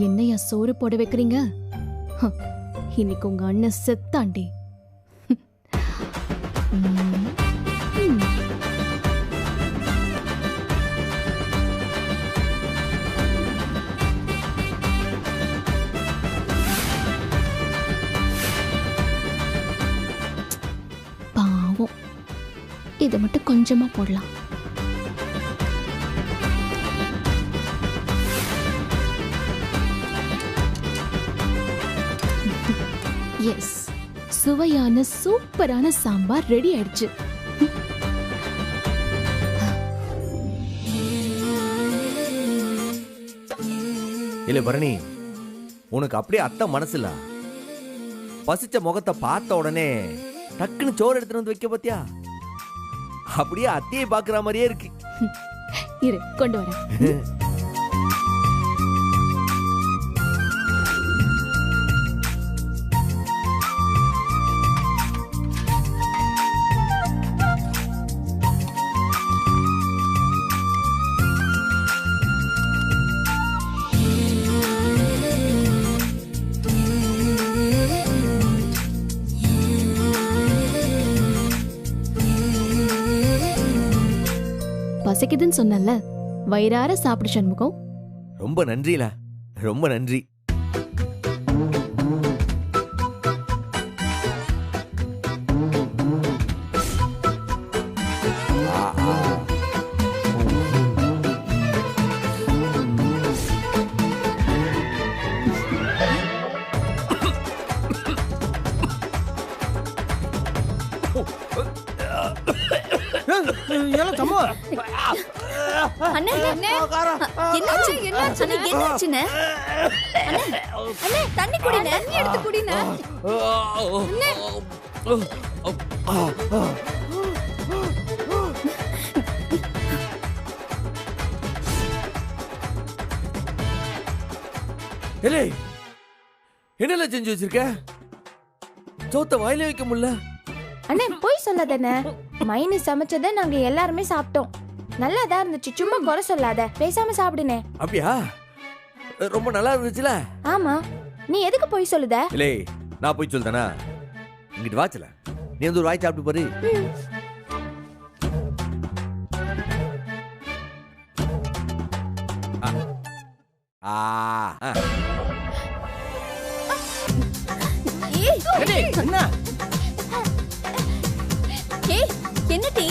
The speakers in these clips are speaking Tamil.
என்னையா சோறு போட வைக்கிறீங்க? இன்னைக்கு உங்க அண்ணன் செத்தாண்டி. பாவம், இதை மட்டும் கொஞ்சமா போடலாம். எஸ், சுவையான சூப்பரான சாம்பார் ரெடி ஆயிடுச்சு. இல்ல பரணி, உனக்கு அப்படியே அத்தை மனசுல பசிச்ச முகத்தை பார்த்த உடனே டக்குன்னு சோறு எடுத்துட்டு வந்து வைக்க பாத்தியா? அப்படியே அத்தையை பாக்குற மாதிரியே இருக்கு. இரு, கொண்டு வரேன். பசிக்குதுன்னு சொன்னல, வயிறார சாப்பிடு சண்முகம். ரொம்ப நன்றில, ரொம்ப நன்றி. தண்ணி குடிங்க, எடுத்து குடிங்க. என்னல செஞ்சு வச்சிருக்க? சோத்த வாயில வைக்க முடியல. அண்ணே, போய் சொல்லாதே. மைனி சமைச்சதை நாங்க எல்லாருமே சாப்பிட்டோம். நல்லாதான் இருந்துச்சு, சும்மா குறை சொல்லாத. பேசாம சாப்பிடுனே. அப்படியா? ரொம்ப நல்லா இருந்துச்சுல? ஆமா. நீ எதுக்கு போய் சொல்லுத? இல்ல, நான் போய் சொல்றேனா? இங்கிட்டு வாச்சல, நீ வந்து ஒரு வாய் சாப்பிட்டு பாரு. என்ன டீ?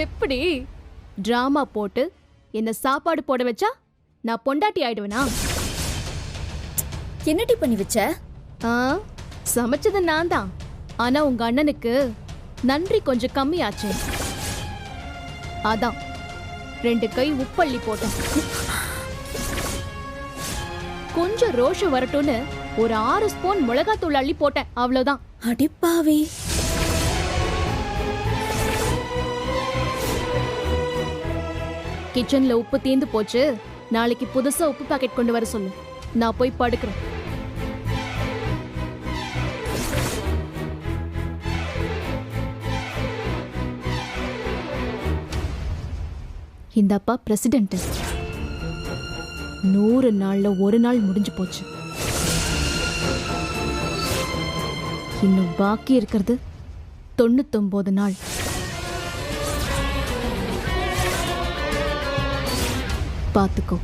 எப்படி டிராமா போட்டு என்ன சாப்பாடு போட வச்சா நான் பொண்டாட்டி ஆயிடுவேனா? என்னடி பண்ணி வச்ச? சமைச்சது நான் தான். ஆனா உங்க அண்ணனுக்கு நன்றி கொஞ்சம் கம்மியாச்சு. அதான் 2 கை உப்பள்ளி போட்டேன். கொஞ்சம் ரோஷம் வரட்டும்னு ஒரு 6 ஸ்பூன் மிளகாத்தூள் அள்ளி போட்டேன். அவ்வளவுதான். அடிப்பாவி. கிச்சன்ல உப்பு தீந்து போச்சு. நாளைக்கு புதுசா உப்பு பாக்கெட் கொண்டு வர சொல்லு. நான் போய் படுக்கிறேன். இந்த அப்பா பிரசிடென்ட். 100 நாள்ல ஒரு நாள் முடிஞ்சு போச்சு. இன்னும் பாக்கி இருக்கிறது 99 நாள். பாத்துக்கோ.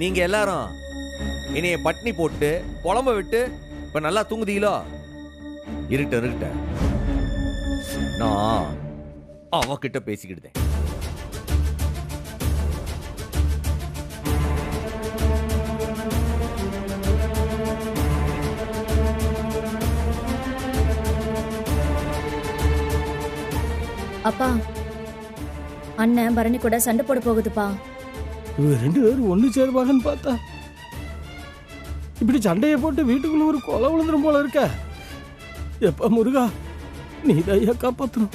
நீங்க எல்லாரும் என்னைய பட்னி போட்டு குழம்ப விட்டு இப்ப நல்லா தூங்குதீங்களோ? இருட்ட நான் அவகிட்ட பேசிக்கிட்டேன். அப்பா, அண்ணன் பரணி கூட சண்டை போட போகுதுப்பா. இவங்க 2 பேரும் ஒண்ணு சேருவாங்கன்னு பார்த்தா இப்படி சண்டையை போட்டு வீட்டுக்குள்ள ஒரு கொலை விழுந்துரும் போல இருக்க. எப்ப முருகா, நீ தையா காப்பாத்தணும்.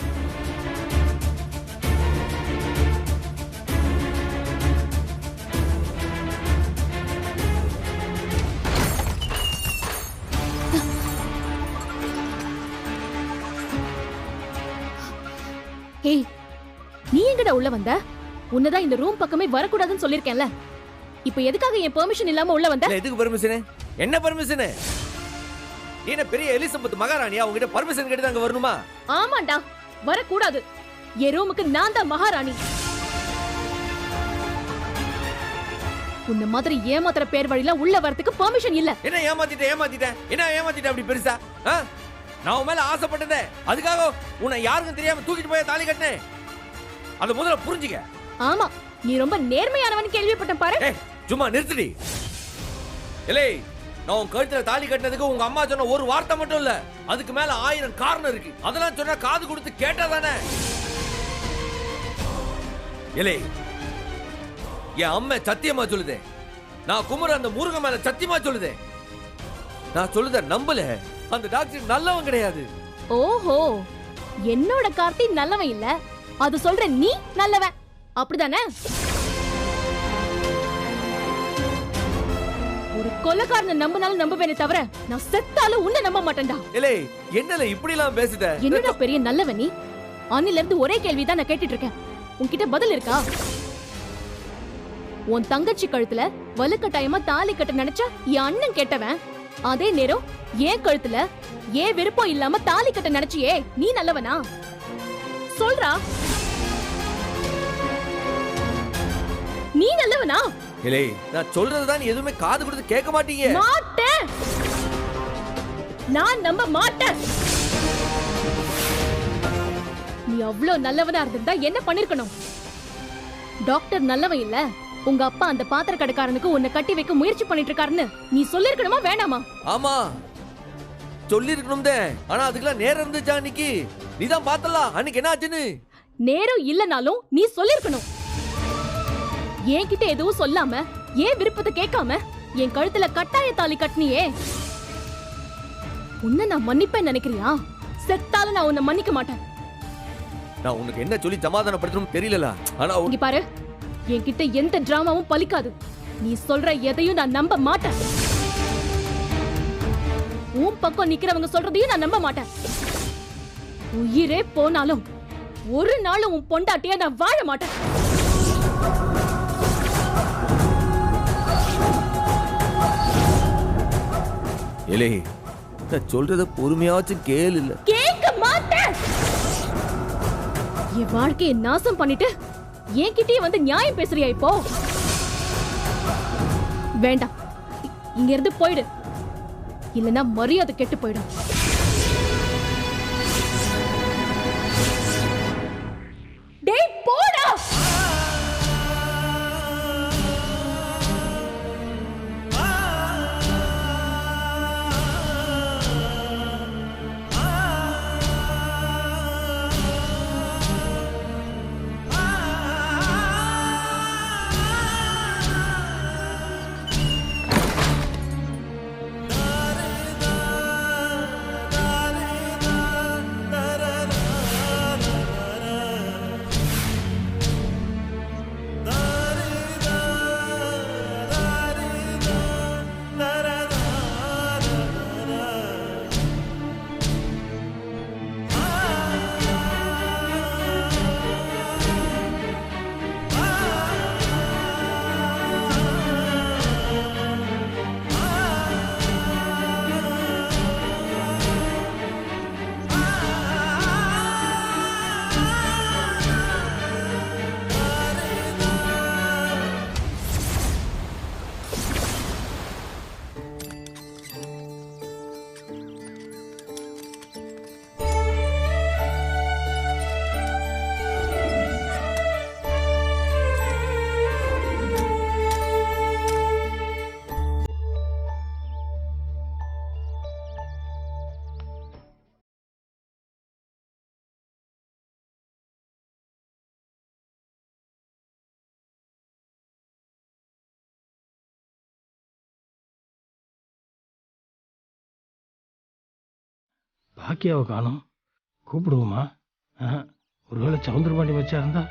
ஏய், நீ எங்கடா உள்ள வந்த? உன்னதான் இந்த ரூம் பக்கமே வரக்கூடாதுன்னு சொல்லிருக்கேன்ல. இப்ப எதுக்காக என் பெர்மிஷன் இல்லாம உள்ள வந்த? எதுக்கு பெர்மிஷன்? என்ன பெர்மிஷன்? நீ என்ன பெரிய எலிசபெத் மகாராணியா? உங்ககிட்ட பெர்மிஷன் கேட்டு அங்க வரணுமா? ஆமாண்டா, வரக்கூடாது. என் ரூமுக்கு நான் தான் மகாராணி. உன்ன மாதிரி ஏமாத்துற பேர் வழியில உள்ள வரதுக்கு பெர்மிஷன் இல்ல. என்ன ஏமாத்திட்ட அப்படி பெருசா? நான் உன் மேல ஆசைப்பட்டதே அதுக்காக உன்னை யாருக்கும் தெரியாம தூக்கிட்டு போய் தாலி கட்டினேன். அத முதல்ல புரிஞ்சுக்க. ஆமா, நீ ரொம்ப நேர்மையானவன் கேள்விப்பட்டேன் பாரு. சும்மா நிறுத்துடி. இல்லை, நான் உன் கழுத்துல தாலி கட்டினதுக்கு உங்க அம்மா சொன்ன ஒரு வார்த்தை மட்டும் இல்ல, அதுக்கு மேல 1000 காரணம் இருக்கு. அதெல்லாம் சொன்னா காது கொடுத்து கேட்டாதானே? இல்லை, என் அம்மா சத்தியமா சொல்லுதே, நான் குமர அந்த முருகன் மேல சத்தியமா சொல்லுதே. நான் சொல்லுத நம்பல. அந்த டாக்டர் நல்லவன் கிடையாது. ஓஹோ, என்னோட கார்த்தி நல்லவன் இல்ல, அது சொல்ற நீ நல்லவன், அப்படிதானே? ஒரு கொலைக்காரனை நம்பினாலும் நம்புவேனே தவிர நான் செத்தாலும் உன்னை நம்ப மாட்டேன்டா. இல்லை, என்னல இப்படி எல்லாம் பேசுத? என்னடா பெரிய நல்லவன் நீ? அன்னில இருந்து ஒரே கேள்விதான் நான் கேட்டுட்டு இருக்கேன். உன்கிட்ட பதில் இருக்கா? உன் தங்கச்சி கழுத்துல வலுக்கட்டாயமா தாலி கட்ட நினைச்சா என் அண்ணன் கேட்டவன், அதே நேரம் ஏன் கழுத்துல ஏன் விருப்பம் இல்லாம தாலி கட்ட நினைச்சியே நீ நல்லவனா? சொல்றா, நீ நல்லவனா? இல்லை, நான் சொல்றதுதான் நீ எதுவுமே காது கொடுத்து கேட்க மாட்டீங்க. மாட்டேன், நான் நம்ப மாட்டேன். நீ அவ்வளவு நல்லவனா இருந்தா என்ன பண்ணிருக்கணும்? டாக்டர் நல்லவன் இல்ல, உங்க அப்பா அந்த பாத்திர கடைக்காரனுக்கு உன்னை கட்டி வைக்க முயற்சி பண்ணிட்டு இருக்காருன்னு நீ சொல்லிருக்கணுமா வேணாமா? ஆமா, சொல்லிருக்கணும். ஆனா அதுக்கெல்லாம் நேரம் இருந்துச்சா? அன்னைக்கு நீதான் பார்த்தலாம் அன்னைக்கு என்ன ஆச்சுன்னு. நேரம் இல்லனாலும் நீ சொல்லிருக்கணும். என்கிட்ட எதுவும் சொல்லாம ஏன் விருப்பத்தை கேட்காம என் கழுத்துல கட்டாய தாலி கட்டினியே. உன்னை நான் மன்னிப்பேன் நினைக்கிறியா? செத்தாலும் நான் உன்னை மன்னிக்க மாட்டேன். நான் உனக்கு என்ன சொல்லி சமாதானப்படுத்தணும் தெரியல. ஆனா இங்க பாரு, என்கிட்ட எந்த டிராமாவும் பலிக்காது. நீ சொல்ற எதையும் நான் நம்ப மாட்டேன். உன் பக்கம் நிக்கிறவங்க சொல்றதையும் நான் நம்ப மாட்டேன். உயிரே போனாலும் ஒரு நாளும் உன் பொண்டாட்டிய நான் வாழ மாட்டேன். ஏலே, நான் சொல்றத பொறுமையாச்சும் கேளு. இல்ல கேட்க மாட்டேன். என் வாழ்க்கையை நாசம் பண்ணிட்டு என்கிட்டயே வந்து நியாயம் பேசுறியா இப்போ? வேண்டாம், இங்க இருந்து போயிடு, இல்லனா மரியாதை கெட்டு போயிடும். டேய் போடா. பாக்கியாவை காணோம். கூப்பிடுவோமா? ஒருவேளை சவுந்தரபாண்டி வச்சா இருந்தா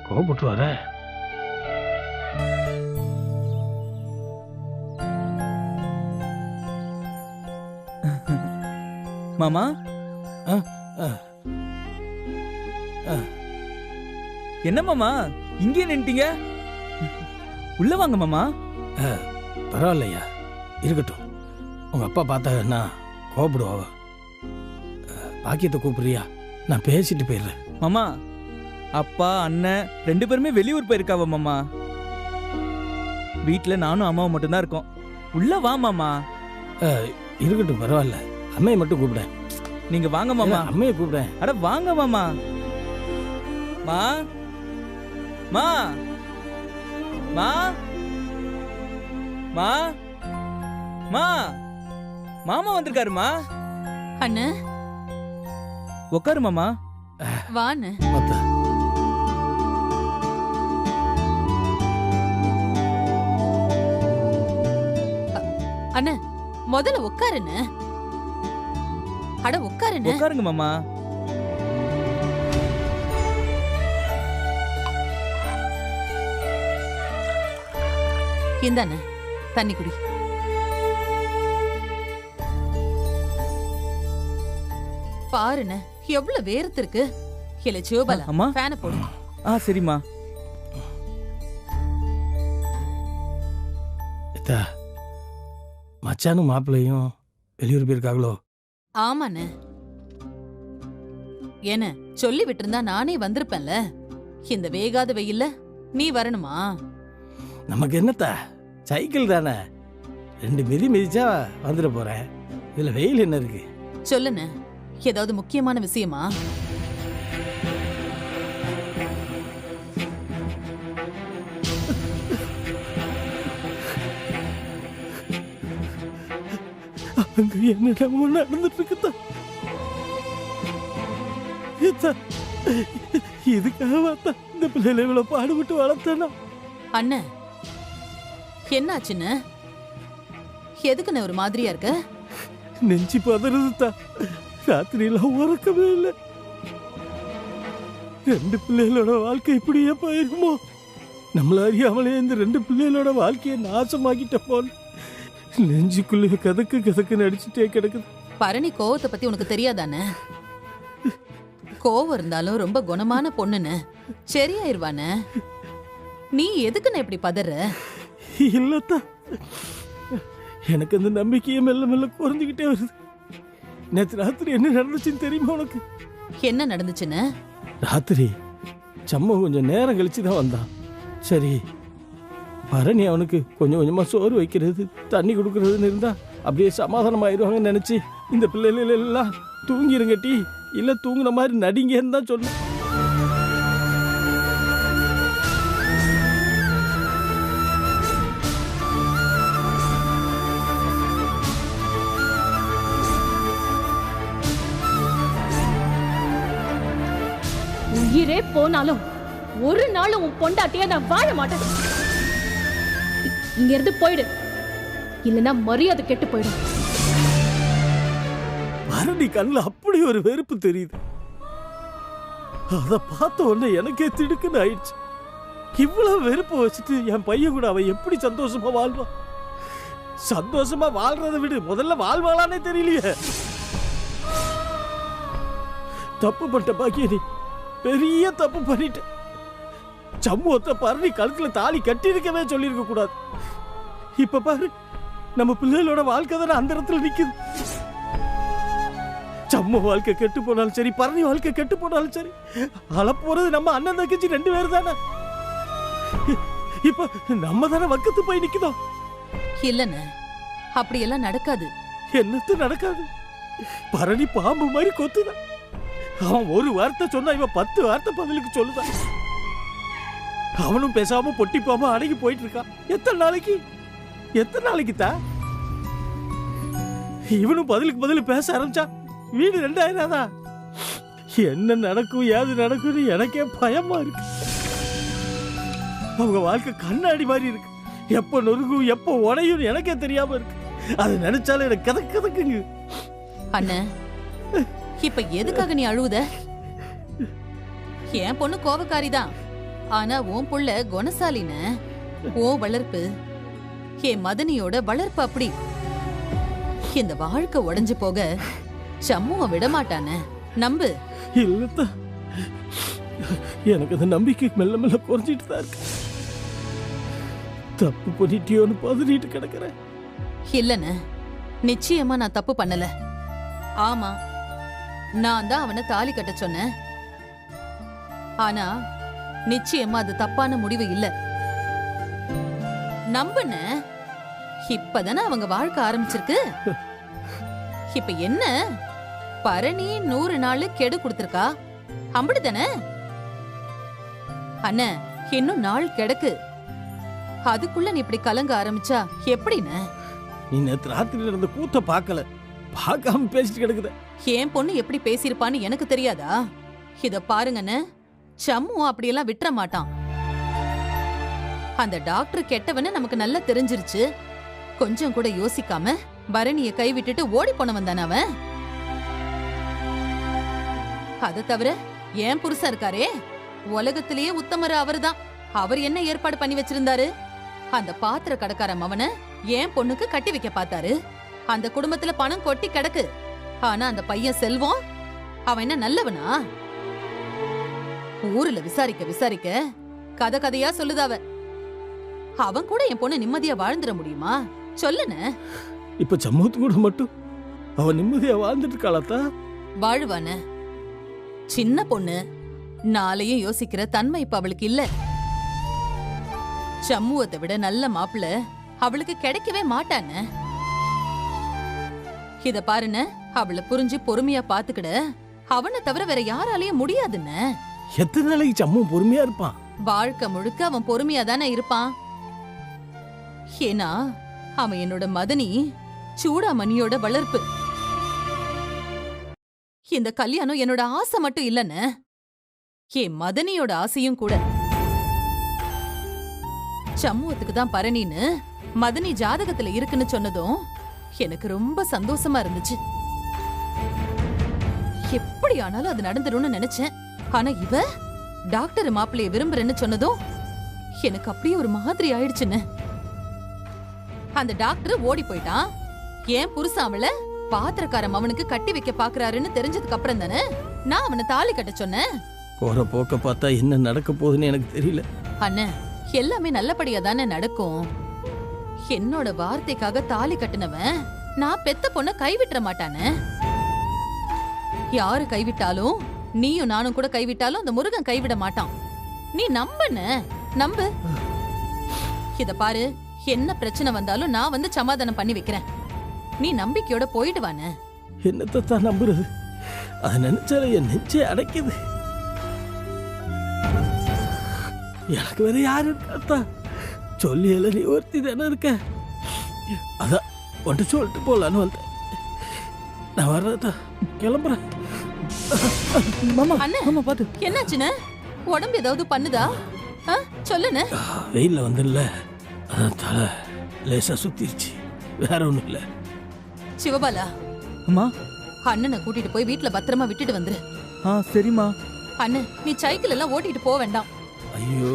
கோபப்பட்டு வர. மாமா என்ன மாமா இங்கே நின்ட்டீங்க? உள்ள வாங்க மாமா. பரவாயில்லையா, இருக்கட்டும். உங்க அப்பா பார்த்தாங்கன்னா கோபப்படுவாவ. பாக்கியத்தை கூப்பிடுறியா? நான் பேசிட்டு போயிடுறேன். மாமா, அப்பா அண்ணன் 2 பேருமே வெளியூர் போயிருக்காவ மாமா. வீட்டுல நானும் அம்மாவும் மட்டும்தான் இருக்கோம். உள்ள வா மாமா. இருக்கட்டும், பரவாயில்ல. அம்மையை மட்டும் கூப்பிடேன். நீங்க வாங்க மாமா. அம்மையை கூப்பிடேன். அட வாங்க மாமா. மா மா மா மா மா மாமா வந்திருக்காருமா. அண்ணா உட்காரு மாமா. வாண்ண. அண்ணா முதல்ல உட்காருண்ண. அட உட்காருண்ண. உட்காருங்க மாமா. இந்தாண்ண தண்ணி குடி. பாருண்ண எவ்வளவு வேர்த்து இருக்கு. இல்ல சிவபாலா, அம்மா ஃபேனை போடு. சரிம்மா. மச்சானும் மாப்பிள்ளையும் வெளியூர் போயிருக்காங்களோ? ஆமாண்ண. என்ன சொல்லி விட்டிருந்தா நானே வந்திருப்பேன்ல. இந்த வேகாத வெயில்ல நீ வரணுமா? நமக்கு என்னத்தா, சைக்கிள் தானே. 2 மிதி மிதிச்சா வந்துட போறேன். இதுல வெயில் என்ன இருக்கு? சொல்லுண்ண, ஏதாவது முக்கியமான விஷயமா? அங்க என்னிடமோ நடந்துட்டு இருக்குதா. இதுக்காக இந்த பிள்ளைகளை இவ்வளவு பாடுபட்டு வளர்த்தனா? அண்ணன் என்னாச்சுன்னு எதுக்குன்னு ஒரு மாதிரியா இருக்க? நெஞ்சு பதறதுதா. ராத்திரியெல்லாம் உறக்கமே இல்லை. 2 பிள்ளைகளோட வாழ்க்கை இப்படியே போயிருக்குமோ? நம்மள அறியாமலே இந்த 2 பிள்ளைகளோட வாழ்க்கையை நாசமாக்கிட்ட போல நெஞ்சுக்குள்ளே கதக்கு கதக்குன்னு அடிச்சுட்டே கிடக்குது. பரணி கோவத்தை பத்தி உனக்கு தெரியாதானே? கோவம் இருந்தாலும் ரொம்ப குணமான பொண்ணுன்னு சரியாயிருவானே. நீ எதுக்குன்னு இப்படி பதற? இல்லத்தா, எனக்கு அந்த நம்பிக்கையை மெல்ல மெல்ல குறைஞ்சுக்கிட்டே வருது. நேற்று ராத்திரி என்ன நடந்துச்சுன்னு தெரியுமா உனக்கு? என்ன நடந்துச்சுன்னு? ராத்திரி சம்ம கொஞ்சம் நேரம் கழிச்சுதான் வந்தான். சரி, பரணி அவனுக்கு கொஞ்சம் கொஞ்சமா சோறு வைக்கிறது, தண்ணி கொடுக்கறதுன்னு இருந்தா அப்படியே சமாதானம் ஆயிடுவாங்கன்னு நினைச்சு இந்த பிள்ளைகள் எல்லாம் தூங்கிருங்கட்டி, இல்ல தூங்குன மாதிரி நடிங்கன்னு தான் சொன்னேன். உயிரே போனாலும் ஒரு நாள் உன் பொண்டாட்டிய நான் வாழ மாட்டேன். இங்க இருந்து போயிடு, இல்லைன்னா மரியாதை கெட்டு போயிடும். பரணி கண்ணுல அப்படி ஒரு வெறுப்பு தெரியுது. அத பார்த்த உடனே எனக்கே திடுக்குன்னு ஆயிடுச்சு. இவ்வளவு வெறுப்பை வச்சுட்டு என் பையன் கூட அவன் எப்படி சந்தோஷமா வாழ்வான்? சந்தோஷமா வாழ்றதை விடு, முதல்ல வாழ்வாளானே தெரியலையே. தப்பு பண்ண பாக்கிய, நீ பெரிய தப்பு பண்ணிட்ட. சமூகத்தை பரணி கழுத்துல தாலி கட்டி இருக்கவே சொல்லியிருக்க கூடாது. இப்ப பாரு, நம்ம பிள்ளைகளோட வாழ்க்கை தானே அந்த இடத்துல நிக்குது. சம்ம வாழ்க்கை கெட்டு போனாலும் சரி, பரணி வாழ்க்கை கெட்டு போனாலும் சரி, அழப்போறது நம்ம அண்ணன் தங்கச்சி 2 பேர் தானே. இப்ப நம்ம தானே வக்கத்து போய் நிக்குதோம். இல்லன்னு அப்படியெல்லாம் நடக்காது. என்னத்து நடக்காது? பரணி பாம்பு மாதிரி கொத்துதான். அவன் ஒரு வார்த்தை சொன்னா இவன் 10 வார்த்தை பதிலுக்கு சொல்லுதான். அவனும் பேசாம பொட்டிப்பாம அடங்கி போயிட்டு இருக்கான். எத்தனை நாளைக்கு தான் இவனும் பதிலுக்கு பதில் பேச ஆரம்பிச்சா வீடு 2000 என்ன நடக்கும் ஏது நடக்கும்னு எனக்கே பயமா இருக்கு. அவங்க வாழ்க்கை கண்ணாடி மாதிரி இருக்கு. எப்ப நொறுங்கும் எப்ப உடையும் எனக்கே தெரியாம இருக்கு. அது நினைச்சாலும் எனக்கு கதக்குங்க. அண்ணன் இப்ப எதுக்காக நீ அழுவுத? என் பொண்ணு கோவக்காரிதான், ஆனா உன் புள்ள குணசாலின்னு. உன் வளர்ப்பு என் மதனியோட வளர்ப்பு அப்படி. இந்த வாழ்க்கை உடைஞ்சு போக சம்முவ விட மாட்டானே, நம்பு. இல்லத்தா, எனக்கு அந்த நம்பிக்கை மெல்ல மெல்ல குறைஞ்சிட்டு தான் இருக்கு. தப்பு பண்ணிட்டியோன்னு பதறிட்டு கிடக்குறேன். இல்லன்னு, நிச்சயமா நான் தப்பு பண்ணல. ஆமா, நான் தான் அவனை தாலி கட்ட சொன்னேன். ஆனா நிச்சயமா அது தப்பான முடிவு இல்ல. நம்புன, இப்பதானே அவங்க வாழ்க்கை ஆரம்பிச்சிருக்கு. இப்ப என்ன, பரணி 100 நாள் கெடு கொடுத்திருக்கா, அப்படித்தானே? அண்ணா, இன்னும் நாள் கிடக்கு. அதுக்குள்ள நீ இப்படி கலங்க ஆரம்பிச்சா எப்படின்னு? நீ நேத்து ராத்திரி நடந்த கூத்த பார்க்கல, பார்க்காம பேசிட்டு கிடக்குற. என் பொண்ணு எப்படி பேசியிருப்பான்னு எனக்கு தெரியாதா? இத பாருங்கன்னு, சம்மு அப்படியெல்லாம் விட்டுற மாட்டான். அந்த டாக்டர் கெட்டவன்னு நமக்கு நல்லா தெரிஞ்சிருச்சு. கொஞ்சம் கூட யோசிக்காம பரணிய கை விட்டுட்டு ஓடி போனவன் தானே அவன். அத தவிர என் புருஷன் இருக்காரே, உலகத்திலேயே உத்தமர் அவர்தான். அவர் என்ன ஏற்பாடு பண்ணி வச்சிருந்தாரு? அந்த பாத்திர கடைக்காரன் அவனை என் பொண்ணுக்கு கட்டி வைக்க பார்த்தாரு. அந்த குடும்பத்துல பணம் கொட்டி கிடக்கு. ஆனா அந்த பையன் செல்வம், அவன் என்ன நல்லவனா? ஊர்ல விசாரிக்க விசாரிக்க கதை கதையா சொல்லுதாவ. அவன் கூட என் பொண்ணு நிம்மதியா வாழ்ந்துட முடியுமா சொல்லுன? இப்ப சமூகத்து கூட மட்டும் அவன் நிம்மதியா வாழ்ந்துட்டு இருக்காளத்தா? வாழுவான. சின்ன பொண்ணு, நாளையும் யோசிக்கிற தன்மை இப்ப அவளுக்கு இல்ல. சமூகத்தை விட நல்ல மாப்பிள்ள அவளுக்கு கிடைக்கவே மாட்டான. இத பாருன, அவளை புரிஞ்சு பொறுமையா பாத்துக்கிட அவனை தவிர வேற யாராலையும் முடியாதுன்னு. எத்தனை நாளைக்கு சம்மு பொறுமையா இருப்பான்? வாழ்க்கை முழுக்க அவன் பொறுமையா தானே இருப்பான். ஏன்னா அவன் என்னோட மதனி, சூடாமணியோட வளர்ப்பு. இந்த கல்யாணம் என்னோட ஆசை மட்டும் இல்லன்னு, என் மதனியோட ஆசையும் கூட. சமூகத்துக்கு தான் பரணின்னு மதனி ஜாதகத்துல இருக்குன்னு சொன்னதும் எனக்கு ரொம்ப சந்தோஷமா இருந்துச்சு. எப்படி ஆனாலும் அது நடந்துரும்னு நினைச்சேன். ஆனா இவ டாக்டர் மாப்பிள்ளைய விரும்புறேன்னு சொன்னதும் எனக்கு அப்படியே ஒரு மாதிரி ஆயிடுச்சுன்னு. அந்த டாக்டர் ஓடி போயிட்டான். ஏன் புருஷன் அவளை பாத்திரக்காரன் அவனுக்கு கட்டி வைக்க பாக்குறாருன்னு தெரிஞ்சதுக்கு அப்புறம் தானே நான் அவனை தாலி கட்ட சொன்னேன். போற போக்க பார்த்தா என்ன நடக்க போகுதுன்னு எனக்கு தெரியல. அண்ணன், எல்லாமே நல்லபடியா தானே நடக்கும். என்னோட வார்த்தைக்காக தாலி கட்டினவன் நான் பெத்த பொண்ண கைவிட்டுற மாட்டானே. யாரு கைவிட்டாலும், நீயும் நானும் கூட கைவிட்டாலும் அந்த முருகன் கைவிட மாட்டான். நீ நம்புன, நம்பு. இத பாரு, என்ன பிரச்சனை வந்தாலும் நான் வந்து சமாதானம் பண்ணி வைக்கிறேன். நீ நம்பிக்கையோட போயிட்டு வானே. என்னத்தை தான் நம்புறது? அதை நினைச்சால என் நெஞ்சே அடைக்குது. எனக்கு வேற யாரு இருக்காத்தா? சொல்லியல நீ ஒருத்தி தானே இருக்க. அதான் ஒன்று சொல்லிட்டு போலான்னு வந்தேன். நான் வர்றதா கிளம்புறேன். மாமா அண்ணே, மாமா பாத்து. என்னாச்சுன்னு? உடம்பு ஏதாவது பண்ணுதா? சொல்லுன்னு. வெயில்ல வந்துடல, அதான் தலை லேசா சுத்திருச்சு, வேற ஒண்ணும் இல்ல. சிவபாலா, அம்மா. அண்ணனை கூட்டிட்டு போய் வீட்டுல பத்திரமா விட்டுட்டு வந்துரு. சரிம்மா. அண்ணன், நீ சைக்கிள் எல்லாம் ஓட்டிட்டு போக வேண்டாம். ஐயோ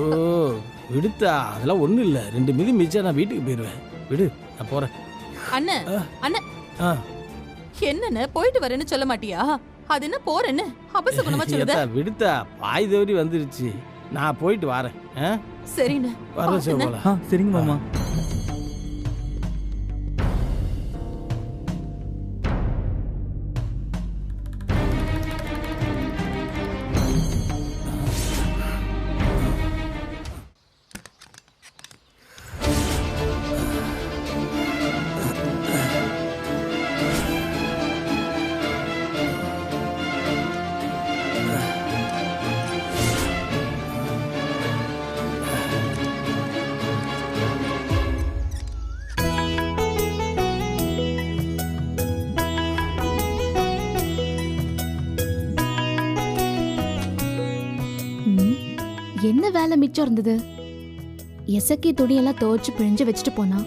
விடுத்தா, அதெல்லாம் ஒண்ணும் இல்ல. 2 மிதி மிச்சா நான் வீட்டுக்கு போயிருவேன். விடு, நான் போறேன். அண்ணன், அண்ணன், ஆ, என்னன்னு போயிட்டு வரேன்னு சொல்ல மாட்டியா? அது என்ன போறேன்னு அபசகுணமா சொல்லுத? ஏத்தா, விடுத்தா, பாய் தவறி வந்துருச்சு. நான் போயிட்டு வரேன். சரிண்ணே, வரேன் பாத்துண்ணே. சிவபாலா. சரிங்க மாமா. என்ன வேலை மிச்சம் இருந்தது? எசக்கி துணியெல்லாம் துவைச்சு பிழிஞ்சு வச்சுட்டு போனா,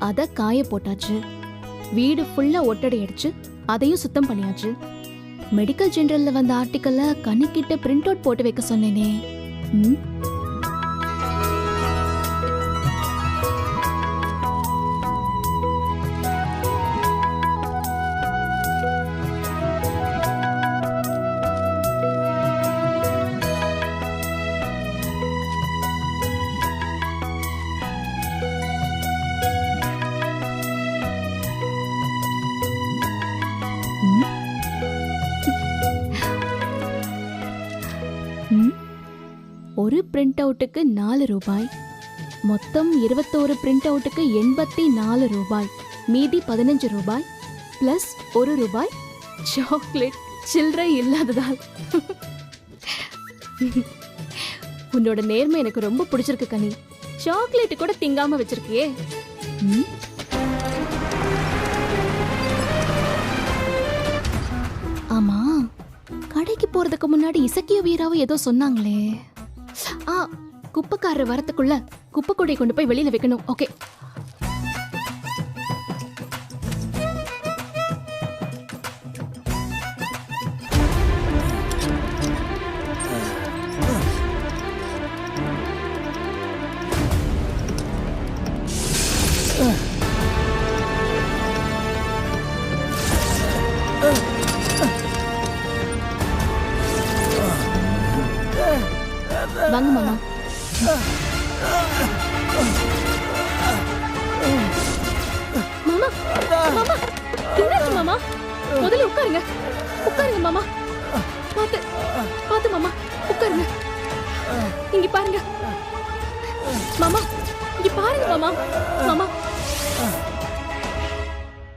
அத காய போட்டாச்சு. வீடு ஃபுல்லா ஒட்டடை அடிச்சு அதையும் சுத்தம் பண்ணியாச்சு. மெடிக்கல் ஜெனரல்ல வந்த ஆர்டிக்கல்ல கண்ணுக்கிட்ட பிரிண்ட் அவுட் போட்டு வைக்க சொன்னேனே. ம்? ஒரு பிரிண்ட் அவுட்டுக்கு 4 ரூபாய், மொத்தம் 21 பிரிண்ட் அவுட்டுக்கு 84 ரூபாய், மீதி 15 ரூபாய் பிளஸ் 1 ரூபாய் சாக்லேட் சில்லறை இல்லாததால். உன்னோட நேர்மை எனக்கு ரொம்ப பிடிச்சிருக்கு கனி. சாக்லேட் கூட திங்காம வச்சிருக்கியே. ம்? ஆமா, கடைக்கு போறதுக்கு முன்னாடி இசக்கிய வீராவும் ஏதோ சொன்னாங்களே. குப்பைக்காரர் வரத்துக்குள்ள குப்பை கூடை கொண்டு போய் வெளியில வைக்கணும். ஓகே. வாங்க மாமா. மாமா, மாமா, என்னாச்சு மாமா? முதல்ல உட்காருங்க, உட்காருங்க மாமா. பாத்து, பாத்து மாமா, உட்காருங்க. இங்க பாருங்க மாமா, இங்க பாருங்க மாமா. மாமா